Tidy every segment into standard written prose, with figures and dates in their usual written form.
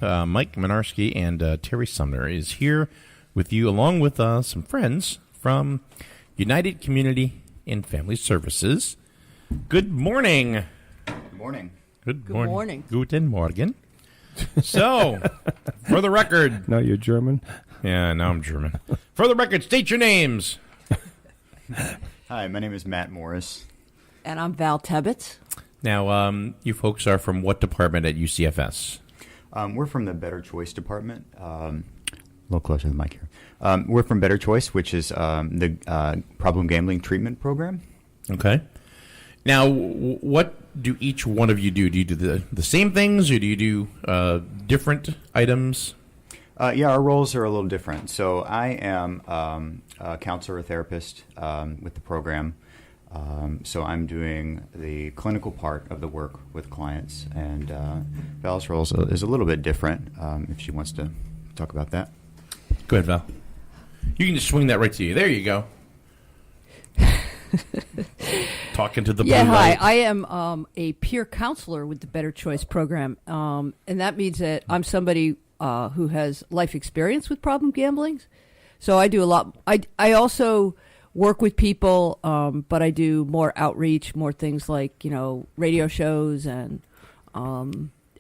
Mike Minarski and Terry Sumner is here with you, along with some friends from United Community and Family Services. Good morning. Good morning. Good morning. morning. Guten Morgen. So, for the record... Now you're German? Yeah, now I'm German. For the record, state your names. Hi, my name is Matt Morris. And I'm Val Tebbets. Now, you folks are from what department at UCFS? We're from the Better Choice department. A little closer to the mic here. We're from Better Choice, which is the problem gambling treatment program. Okay. Now, what do each one of you do? Do you do the same things, or do you do different items? Yeah, our roles are a little different. So I am a counselor or therapist with the program. So I'm doing the clinical part of the work with clients, and Val's role is a little bit different, if she wants to talk about that. Go ahead, Val. You can just swing that right to you. There you go. Talking to the blue hi. light. I am a peer counselor with the Better Choice program, and that means that I'm somebody who has life experience with problem gambling. So I do a lot. I also work with people, but I do more outreach, more things like, radio shows and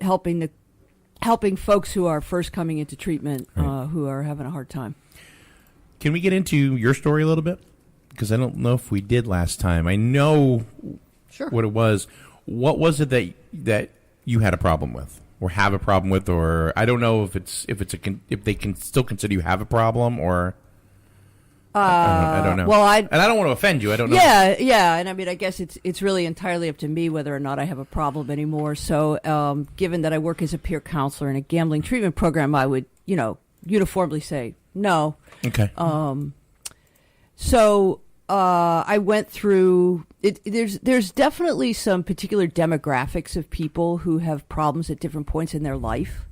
helping folks who are first coming into treatment, right, who are having a hard time. Can we get into your story a little bit? Because I don't know if we did last time. I know what it was. What was it that you had a problem with, or have a problem with, or I don't know if they can still consider you have a problem, or I don't know. Well, and I don't want to offend you. I don't know. Yeah, and I mean, I guess it's really entirely up to me whether or not I have a problem anymore. So, given that I work as a peer counselor in a gambling treatment program, I would, uniformly say no. Okay. So I went through it. There's definitely some particular demographics of people who have problems at different points in their life.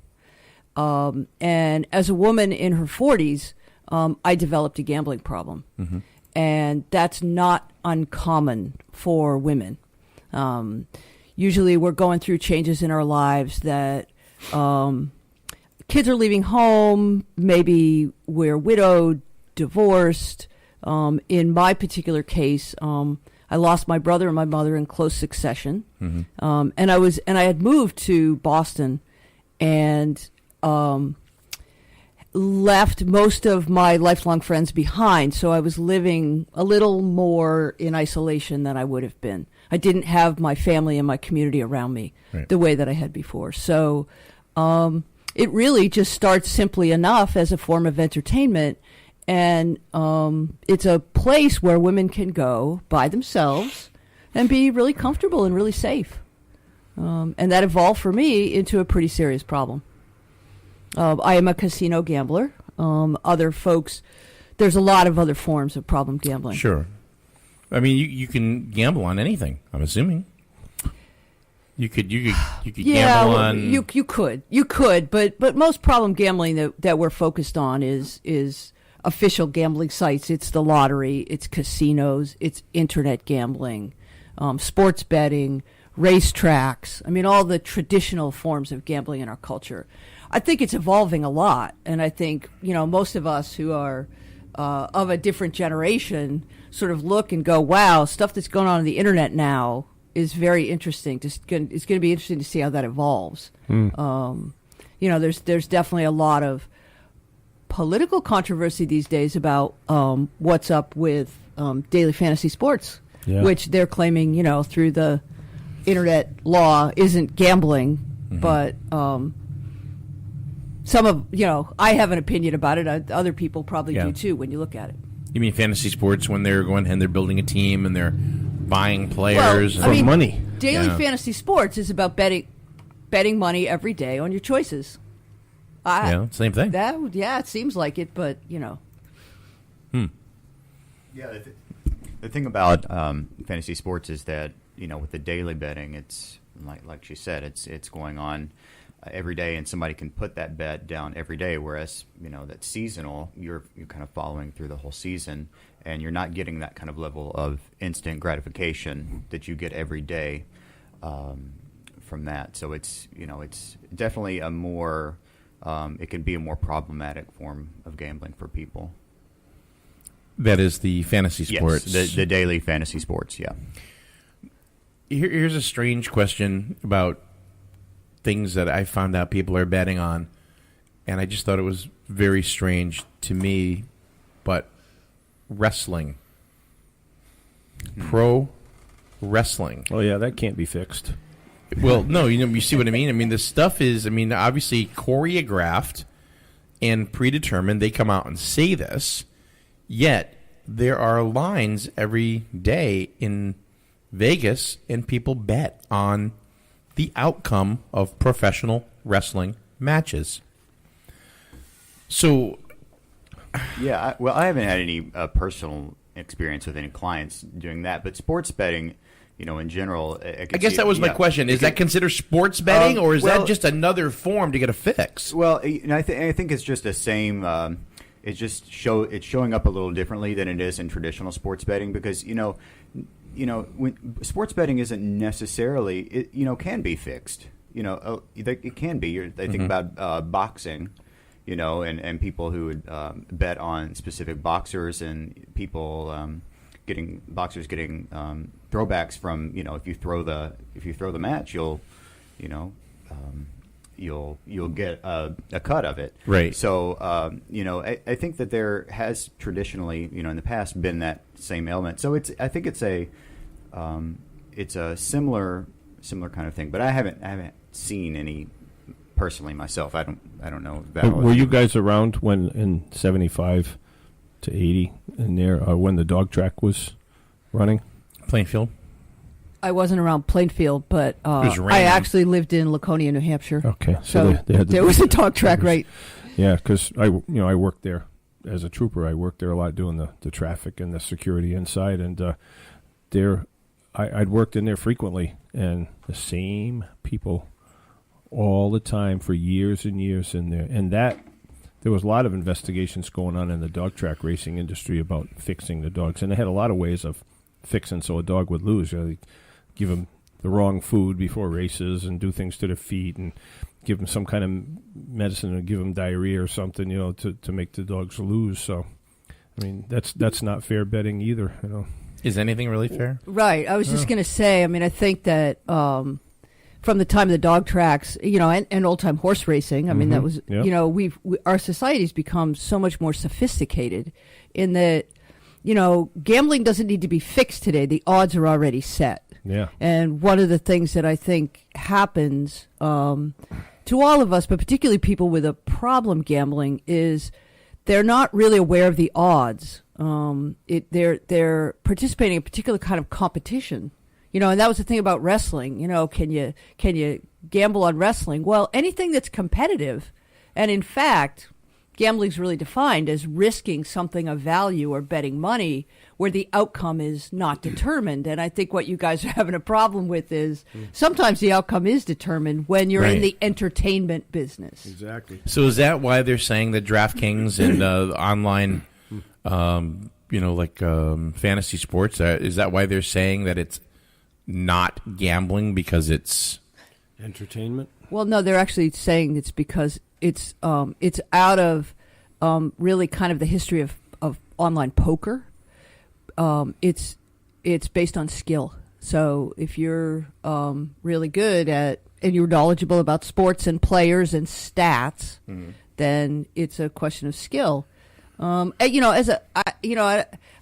And as a woman in her 40s, I developed a gambling problem, mm-hmm, and that's not uncommon for women. Usually, we're going through changes in our lives that kids are leaving home. Maybe we're widowed, divorced. In my particular case, I lost my brother and my mother in close succession, mm-hmm, and I had moved to Boston, and left most of my lifelong friends behind. So I was living a little more in isolation than I would have been. I didn't have my family and my community around me, right, the way that I had before. So it really just starts simply enough as a form of entertainment. And it's a place where women can go by themselves and be really comfortable and really safe. And that evolved for me into a pretty serious problem. I am a casino gambler. Other folks, there's a lot of other forms of problem gambling. Sure. I mean, you can gamble on anything, I'm assuming. You could gamble on... You could, but most problem gambling that we're focused on is official gambling sites. It's the lottery, it's casinos, it's internet gambling, sports betting, racetracks. I mean, all the traditional forms of gambling in our culture. I think it's evolving a lot, and I think, most of us who are of a different generation sort of look and go, wow, stuff that's going on the internet now is very interesting. It's going to be interesting to see how that evolves. There's definitely a lot of political controversy these days about what's up with daily fantasy sports, which they're claiming, through the internet law isn't gambling, mm-hmm, but some of, I have an opinion about it. Other people probably do too when you look at it. You mean fantasy sports when they're going and they're building a team and they're buying players for money? Daily fantasy sports is about betting money every day on your choices. Same thing. It seems like it, but Yeah, the thing about fantasy sports is that with the daily betting, it's like she said, it's going on every day, and somebody can put that bet down every day. Whereas that's seasonal, you're kind of following through the whole season, and you're not getting that kind of level of instant gratification that you get every day from that. So it's definitely a more it can be a more problematic form of gambling for people. That is the fantasy sports. Yes, the daily fantasy sports, yeah. Here's a strange question about things that I found out people are betting on, and I just thought it was very strange to me, but wrestling. Pro wrestling. Oh, yeah, that can't be fixed. Well, no, you see what I mean? I mean, the stuff is, obviously choreographed and predetermined. They come out and say this, yet there are lines every day in Vegas, and people bet on the outcome of professional wrestling matches. So, yeah, I haven't had any personal experience with any clients doing that, but sports betting, in general, I guess that was my question. Is that considered sports betting, or is that just another form to get a fix? Well, I think it's just the same. It's just it's showing up a little differently than it is in traditional sports betting, because when sports betting isn't necessarily it can be fixed. It can be. I think about boxing. And people who would bet on specific boxers, and people getting throwbacks from if you throw the match, you'll get a cut of it. Right. So I think that there has traditionally in the past been that same element. So I think it's a similar kind of thing. But I haven't seen any personally myself. I don't know. Were you guys around when in 75 to 80 in there, when the dog track was running? Plainfield. I wasn't around Plainfield, but I actually lived in Laconia, New Hampshire. Okay, so they had there was a dog track, right? Yeah, because I worked there as a trooper. I worked there a lot doing the traffic and the security inside, and I'd worked in there frequently, and the same people all the time for years and years in there. And there was a lot of investigations going on in the dog track racing industry about fixing the dogs. And they had a lot of ways of fixing so a dog would lose. They give them the wrong food before races and do things to their feet and give them some kind of medicine or give them diarrhea or something, to make the dogs lose. So, that's not fair betting either, Is anything really fair? Right. I was just going to say, I think that from the time of the dog tracks, and old-time horse racing, that was, our society's become so much more sophisticated in that, gambling doesn't need to be fixed today. The odds are already set. Yeah. And one of the things that I think happens to all of us, but particularly people with a problem gambling, is they're not really aware of the odds. They're participating in a particular kind of competition. And that was the thing about wrestling. Can you gamble on wrestling? Well, anything that's competitive, and in fact, gambling's really defined as risking something of value or betting money where the outcome is not determined. And I think what you guys are having a problem with is sometimes the outcome is determined when you're in the entertainment business. Exactly. So is that why they're saying that DraftKings and online, fantasy sports, is that why they're saying that it's not gambling because it's entertainment? Well, no, they're actually saying it's because it's out of really kind of the history of online poker. It's based on skill. So if you're really good at and you're knowledgeable about sports and players and stats, then it's a question of skill. I've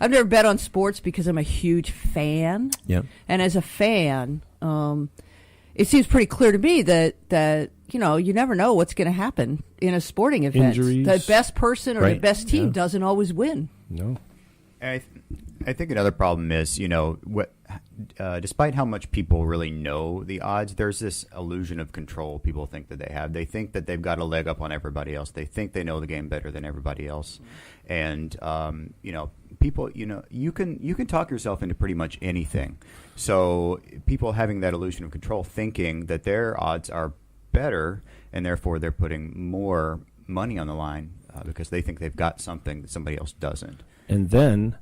never bet on sports because I'm a huge fan. Yeah. And as a fan, it seems pretty clear to me that you never know what's going to happen in a sporting event. Injuries. The best person or the best team doesn't always win. No. I think another problem is, despite how much people really know the odds, there's this illusion of control people think that they have. They think that they've got a leg up on everybody else. They think they know the game better than everybody else. And, people, you can talk yourself into pretty much anything. So people having that illusion of control, thinking that their odds are better, and therefore they're putting more money on the line because they think they've got something that somebody else doesn't. And then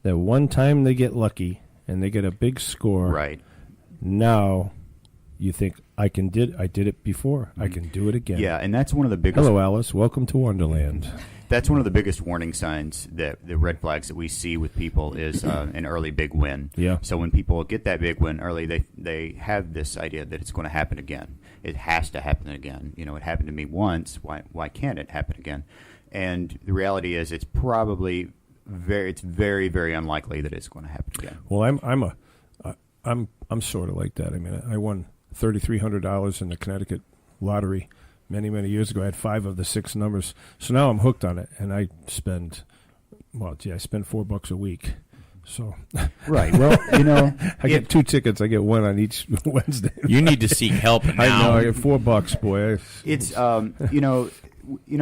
that one time they get lucky and they get a big score. Right. Now you think I did it before. I can do it again. Yeah, and that's one of the biggest. Hello, Alice. Welcome to Wonderland. That's one of the biggest warning signs, that the red flags that we see with people is an early big win. Yeah. So when people get that big win early, they have this idea that it's going to happen again. It has to happen again. You know, it happened to me once. Why can't it happen again? And the reality is, it's probably very, very unlikely that it's going to happen again. Well, I'm sort of like that. I mean, I won $3,300 in the Connecticut lottery many years ago. I had 5 of the 6 numbers, so now I'm hooked on it, and I spend $4 a week. So right. Well, you know, I get 2 tickets. I get one on each Wednesday. You need to seek help now. I know. I get $4, boy. It's you know,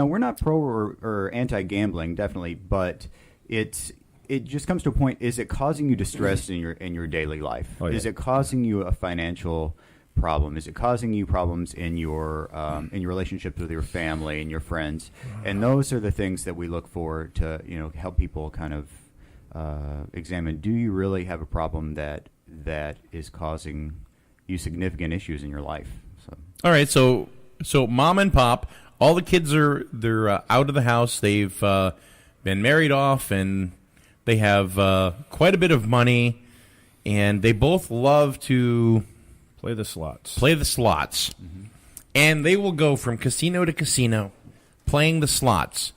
we're not pro or anti-gambling, definitely, but it just comes to a point. Is it causing you distress in your daily life? Oh, yeah. Is it causing you a financial problem? Is it causing you problems in your relationships with your family and your friends? And those are the things that we look for to, you know, help people kind of examine. Do you really have a problem that is causing you significant issues in your life? So. All right, so mom and pop, all the kids they're out of the house. They've been married off, and they have quite a bit of money, and they both love to Play the slots. Mm-hmm. And they will go from casino to casino playing the slots.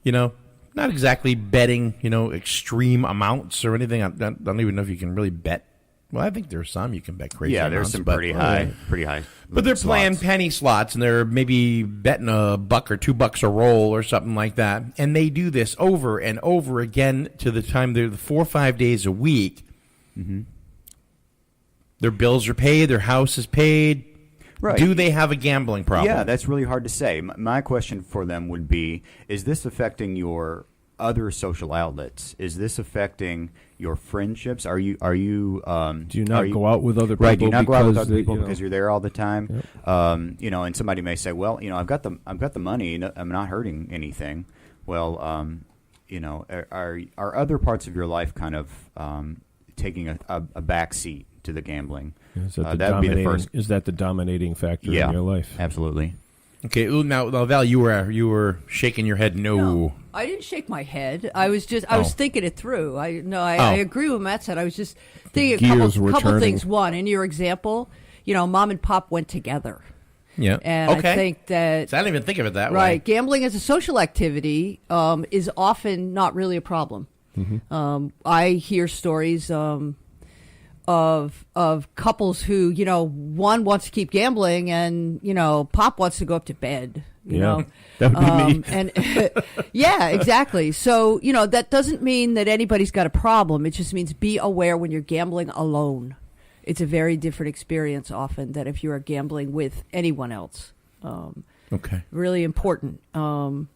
You know, not exactly betting, you know, extreme amounts or anything. I don't even know if you can really bet. Well, I think there's some you can bet crazy amounts. Yeah, there's some pretty high. But they're slots. playing penny slots, and they're maybe betting $1 or $2 a roll or something like that. And they do this over and over again to the time they're 4 or 5 days a week. Mm-hmm. Their bills are paid. Their house is paid. Right. Do they have a gambling problem? Yeah, that's really hard to say. My question for them would be, is this affecting your other social outlets? Is this affecting your friendships? Do you not go out with other people? Right, do you not go out with other they, people you know, because you're there all the time? Yep. You know, and somebody may say, well, you know, I've got the money. I'm not hurting anything. Well, you know, are other parts of your life kind of taking a back seat to the gambling? Is that would be the first. Is that the dominating factor in your life? Absolutely. Okay, now Val, you were shaking your head. No, I didn't shake my head. I was thinking it through. I agree with what Matt said. I was just thinking a couple things. One, in your example, you know, mom and pop went together. Yeah. And I think that... So I didn't even think of it that way. Right. Gambling as a social activity is often not really a problem. Mm-hmm. I hear stories of couples who, you know, one wants to keep gambling and, you know, pop wants to go up to bed. You know? That would be me. And yeah, exactly. So, you know, that doesn't mean that anybody's got a problem. It just means be aware when you're gambling alone. It's a very different experience often than if you are gambling with anyone else. Okay. Really important. So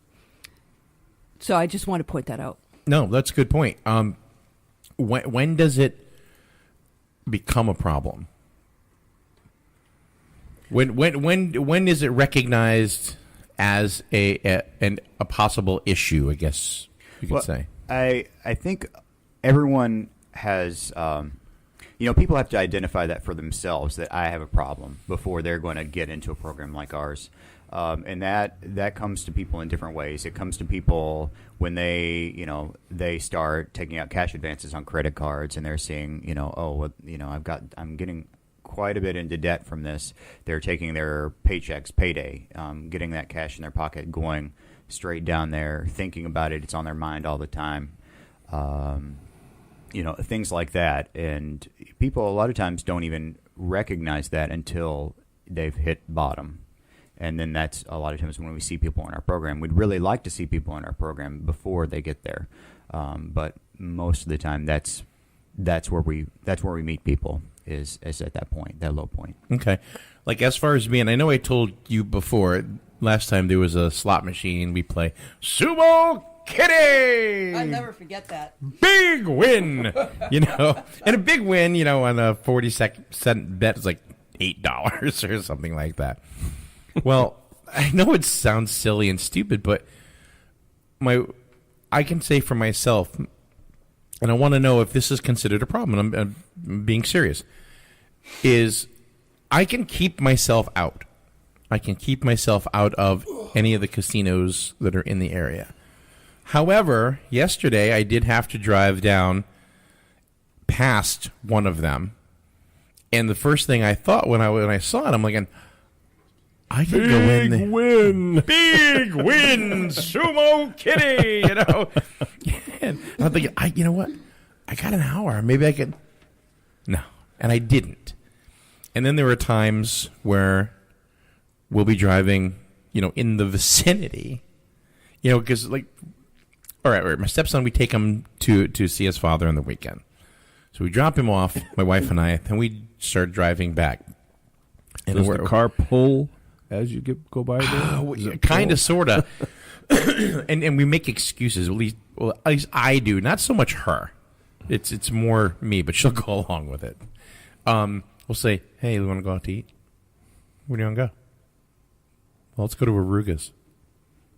I just want to point that out. No, that's a good point. When does it become a problem? When is it recognized as a possible issue, I guess you could say? I think everyone has, you know, people have to identify that for themselves, that I have a problem before they're going to get into a program like ours. And that comes to people in different ways. It comes to people when they start taking out cash advances on credit cards, and they're seeing, you know, oh, well, you know, I'm getting quite a bit into debt from this. They're taking their paychecks, payday, getting that cash in their pocket, going straight down there, thinking about it. It's on their mind all the time. You know, things like that. And people a lot of times don't even recognize that until they've hit bottom. And then that's a lot of times when we see people in our program. We'd really like to see people in our program before they get there, but most of the time that's where we meet people is at that point, that low point. Okay, like as far as being, I know I told you before last time there was a slot machine. We play Sumo Kitty. I'll never forget that. Big win, you know, and a big win, you know, on a 40-cent bet is like $8 or something like that. Well, I know it sounds silly and stupid, but I can say for myself, and I want to know if this is considered a problem, and I'm being serious, is I can keep myself out. I can keep myself out of any of the casinos that are in the area. However, yesterday I did have to drive down past one of them, and the first thing I thought when I saw it, I'm like, I could go in there. Big win, Sumo Kitty, you know. And I'm thinking, you know what? I got an hour. Maybe I could. No, and I didn't. And then there were times where we'll be driving, you know, in the vicinity, you know, because like, all right, my stepson, we take him to see his father on the weekend. So we drop him off, my wife and I, then we start driving back. And does the car pull as you go by there? Kind of, sort of. and we make excuses, at least I do. Not so much her. It's more me, but she'll go along with it. We'll say, hey, we want to go out to eat? Where do you want to go? Well, let's go to Aruga's.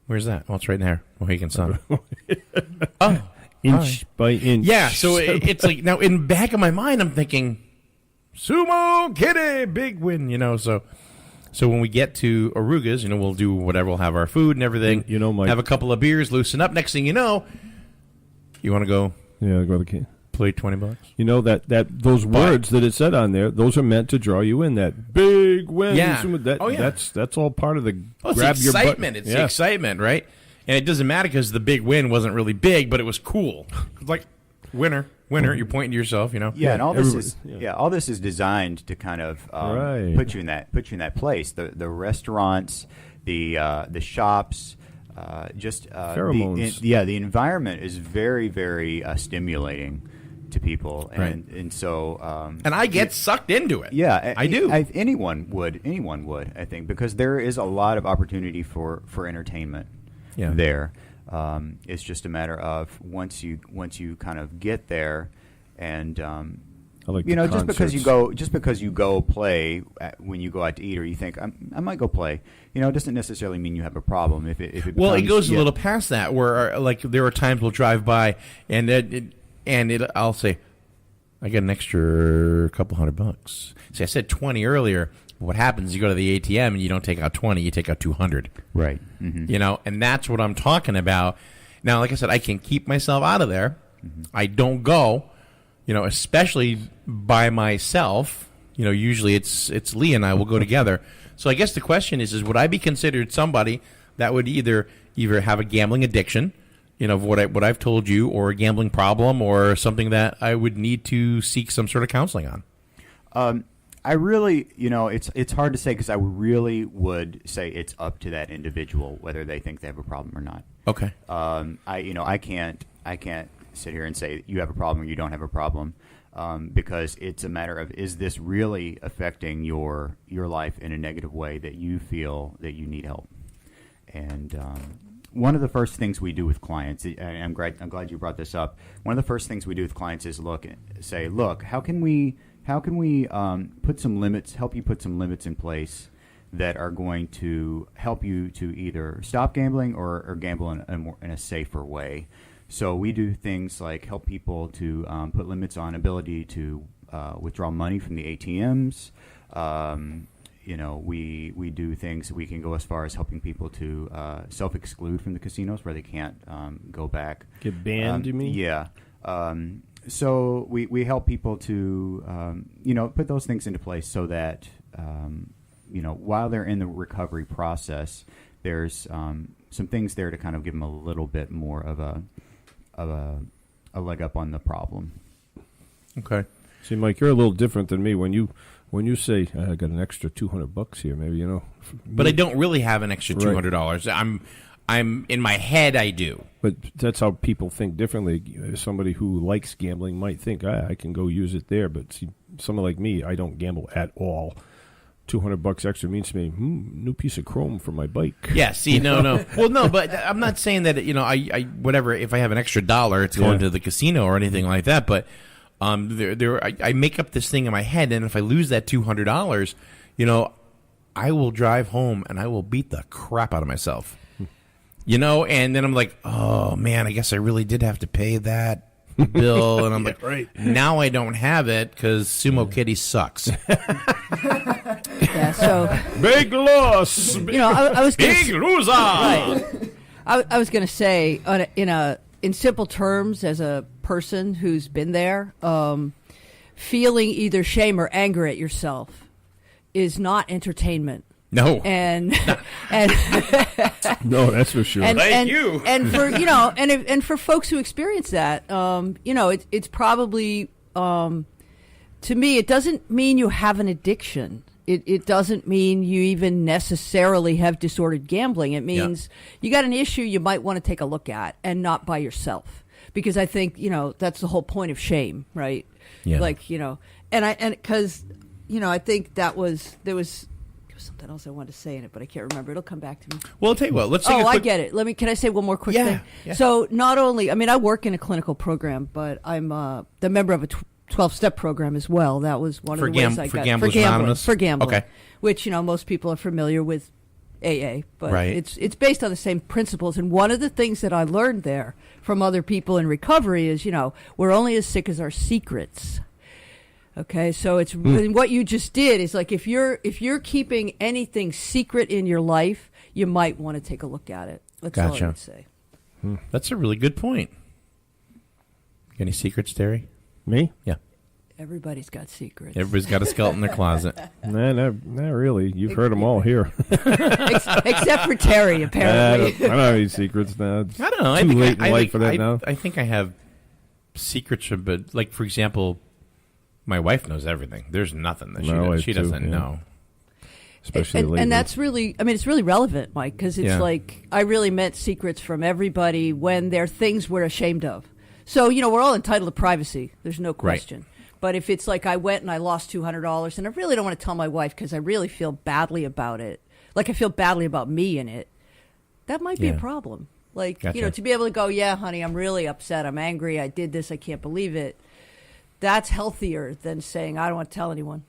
Where's that? Well, it's right there. Mohegan Sun. Oh. Inch by inch. Yeah, so it's like, now in the back of my mind, I'm thinking, Sumo Kitty, big win, you know, so when we get to Aruga's, you know, we'll do whatever, we'll have our food and everything, you know, have a couple of beers, loosen up. Next thing you know, you want to go to the play $20. You know, that those words that it said on there, those are meant to draw you in. That big win. Yeah. That's all part of the grab your excitement. It's the excitement, right? And it doesn't matter because the big win wasn't really big, but it was cool. It's like winner. You're pointing to yourself, you know. Yeah, and all this is designed to kind of put you in that place. The restaurants, the shops, pheromones. The environment is very, very stimulating to people, and so and I get sucked into it. Yeah, I do. Anyone would, I think, because there is a lot of opportunity for entertainment. Yeah. There, it's just a matter of once you kind of get there, and I like just because you go play when you go out to eat, or you think I might go play, you know, it doesn't necessarily mean you have a problem. If it becomes, it goes a little past that, where like there are times we'll drive by and I'll say, I got an extra couple $100. See, I said 20 earlier. What happens? You go to the ATM and you don't take out 20, you take out 200. Right. Mm-hmm. You know, and that's what I'm talking about. Now, like I said, I can keep myself out of there. Mm-hmm. I don't go, you know, especially by myself. You know, usually it's Lee and I will go together. So I guess the question is would I be considered somebody that would either have a gambling addiction, you know, of what I've told you, or a gambling problem, or something that I would need to seek some sort of counseling on? I really, you know, it's hard to say, because I really would say it's up to that individual whether they think they have a problem or not. Okay. I can't sit here and say you have a problem or you don't have a problem, because it's a matter of, is this really affecting your life in a negative way that you feel that you need help? And one of the first things we do with clients, and I'm glad you brought this up. One of the first things we do with clients is look, how can we put some limits, help you put some limits in place that are going to help you to either stop gambling or gamble in a safer way. So we do things like help people to put limits on ability to withdraw money from the ATMs. We do things, we can go as far as helping people to self-exclude from the casinos where they can't go back. Get banned, you mean? Yeah. So we help people to, put those things into place so that, while they're in the recovery process, there's some things there to kind of give them a little bit more of a leg up on the problem. Okay. See, Mike, you're a little different than me. When you say, I got an extra $200 here, maybe, you know. But I don't really have an extra $200. Right. I'm in my head, I do. But that's how people think differently. Somebody who likes gambling might think, I can go use it there. But see, someone like me, I don't gamble at all. $200 extra means to me, new piece of chrome for my bike. Yeah, see, no. Well, no, but I'm not saying that, I whatever, if I have an extra $1, it's going to the casino or anything like that. But I make up this thing in my head, and if I lose that $200, I will drive home and I will beat the crap out of myself. And then I'm like, oh, man, I guess I really did have to pay that bill. And I'm now I don't have it because Sumo Kitty sucks. Yeah, so big loss. I was gonna Big loser. Right. I was going to say, in simple terms, as a person who's been there, feeling either shame or anger at yourself is not entertainment. No. And No, that's for sure. Thank you. And for and for folks who experience that, it's probably to me, it doesn't mean you have an addiction. It doesn't mean you even necessarily have disordered gambling. It means you got an issue you might want to take a look at, and not by yourself. Because I think, that's the whole point of shame, right? Yeah. Like, because I think there was something else I wanted to say in it, but I can't remember. It'll come back to me. Well, I'll tell you what. Let's take a quick... I get it. Can I say one more quick thing? Yeah. So not only, I work in a clinical program, but I'm the member of a 12-step program as well. That was one of the ways I got Gamblers Anonymous? for gambling. Okay. Which most people are familiar with AA, but Right. it's based on the same principles. And one of the things that I learned there from other people in recovery is we're only as sick as our secrets. Okay, so it's what you just did is like if you're keeping anything secret in your life, you might want to take a look at it. That's all I would say. That's a really good point. Any secrets, Terry? Me? Yeah. Everybody's got secrets. Everybody's got a skeleton in their closet. Nah, not really. You've heard them all here. Except for Terry, apparently. I don't have any secrets now. It's I don't know. too late in life for that now. I think I have secrets, but like for example, my wife knows everything. There's nothing that she doesn't know. Especially lately. And that's really, it's really relevant, Mike, because it's like I really meant secrets from everybody when they're things we're ashamed of. So, we're all entitled to privacy. There's no question. Right. But if it's like I went and I lost $200 and I really don't want to tell my wife because I really feel badly about it, like I feel badly about me in it, that might be a problem. Like, Gotcha. To be able to go, yeah, honey, I'm really upset. I'm angry. I did this. I can't believe it. That's healthier than saying, I don't want to tell anyone.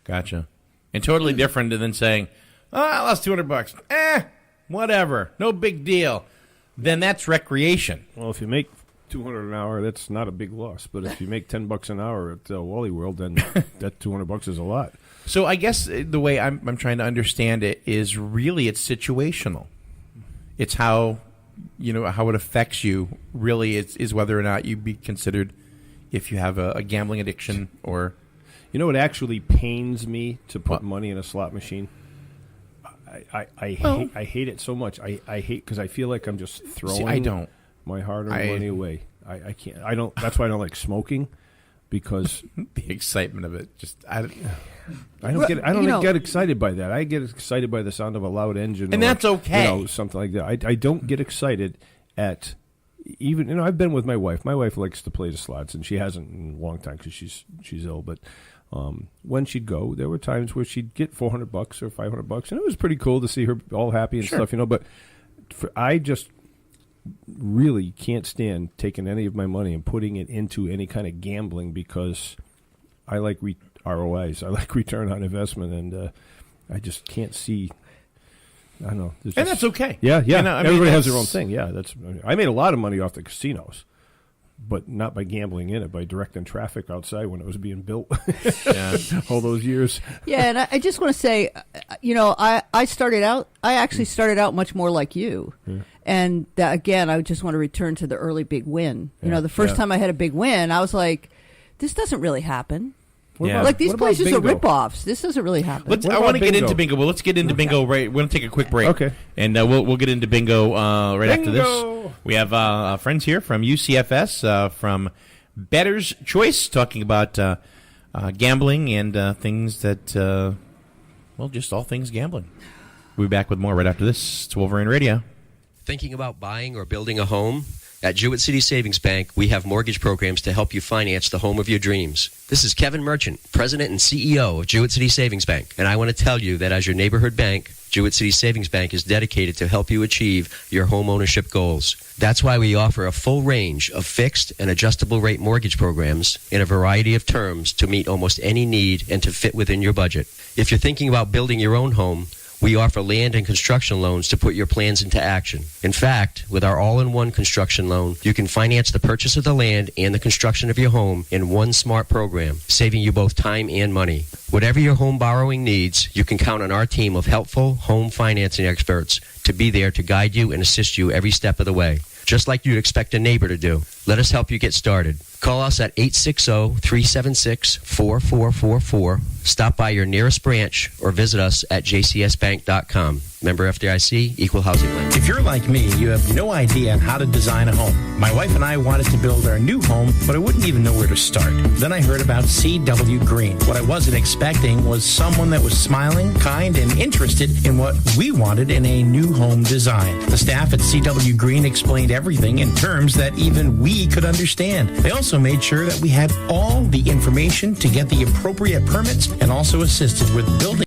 Gotcha. And totally different than saying, I lost $200. Whatever. No big deal. Then that's recreation. Well, if you make $200 an hour, that's not a big loss. But if you make $10 an hour at Wally World, then that $200 is a lot. So I guess the way I'm trying to understand it is really it's situational. It's how how it affects you. Really, is whether or not you'd be considered if you have a gambling addiction or. It actually pains me to put money in a slot machine. I hate it so much. I hate because I feel like I'm just throwing. My hard-earned money away. I can't. I don't. That's why I don't like smoking, because the excitement of it. I don't get excited by that. I get excited by the sound of a loud engine, and that's okay. Something like that. I don't get excited at even. I've been with my wife. My wife likes to play the slots, and she hasn't in a long time because she's ill. But when she'd go, there were times where she'd get $400 or $500, and it was pretty cool to see her all happy and stuff. But I just really can't stand taking any of my money and putting it into any kind of gambling because I like ROIs. I like return on investment, and I just can't see. I don't know. And that's okay. Yeah. Everybody has their own thing. Yeah, I made a lot of money off the casinos, but not by gambling in it, by directing traffic outside when it was being built. All those years. Yeah, and I just want to say, I actually started out much more like you. Yeah. And again, I just want to return to the early big win. The first time I had a big win, I was like, this doesn't really happen. Like these places are ripoffs. This doesn't really happen. I want to get into bingo. Well, let's get into bingo. Right, we're going to take a quick break. Okay, and we'll get into bingo after this. We have friends here from UCFS from Bettor's Choice talking about gambling and things that, just all things gambling. We'll be back with more right after this. It's Wolverine Radio. Thinking about buying or building a home? At Jewett City Savings Bank, we have mortgage programs to help you finance the home of your dreams. This is Kevin Merchant, President and CEO of Jewett City Savings Bank, and I want to tell you that as your neighborhood bank, Jewett City Savings Bank is dedicated to help you achieve your home ownership goals. That's why we offer a full range of fixed and adjustable rate mortgage programs in a variety of terms to meet almost any need and to fit within your budget. If you're thinking about building your own home, We offer land and construction loans to put your plans into action. In fact, with our all-in-one construction loan, you can finance the purchase of the land and the construction of your home in one smart program, saving you both time and money. Whatever your home borrowing needs, you can count on our team of helpful home financing experts to be there to guide you and assist you every step of the way, just like you'd expect a neighbor to do. Let us help you get started. Call us at 860-376-4444. Stop by your nearest branch or visit us at jcsbank.com. Member FDIC, Equal Housing Lender. If you're like me, you have no idea how to design a home. My wife and I wanted to build our new home, but I wouldn't even know where to start. Then I heard about CW Green. What I wasn't expecting was someone that was smiling, kind, and interested in what we wanted in a new home design. The staff at CW Green explained everything in terms that even we could understand. They also made sure that we had all the information to get the appropriate permits and also assisted with building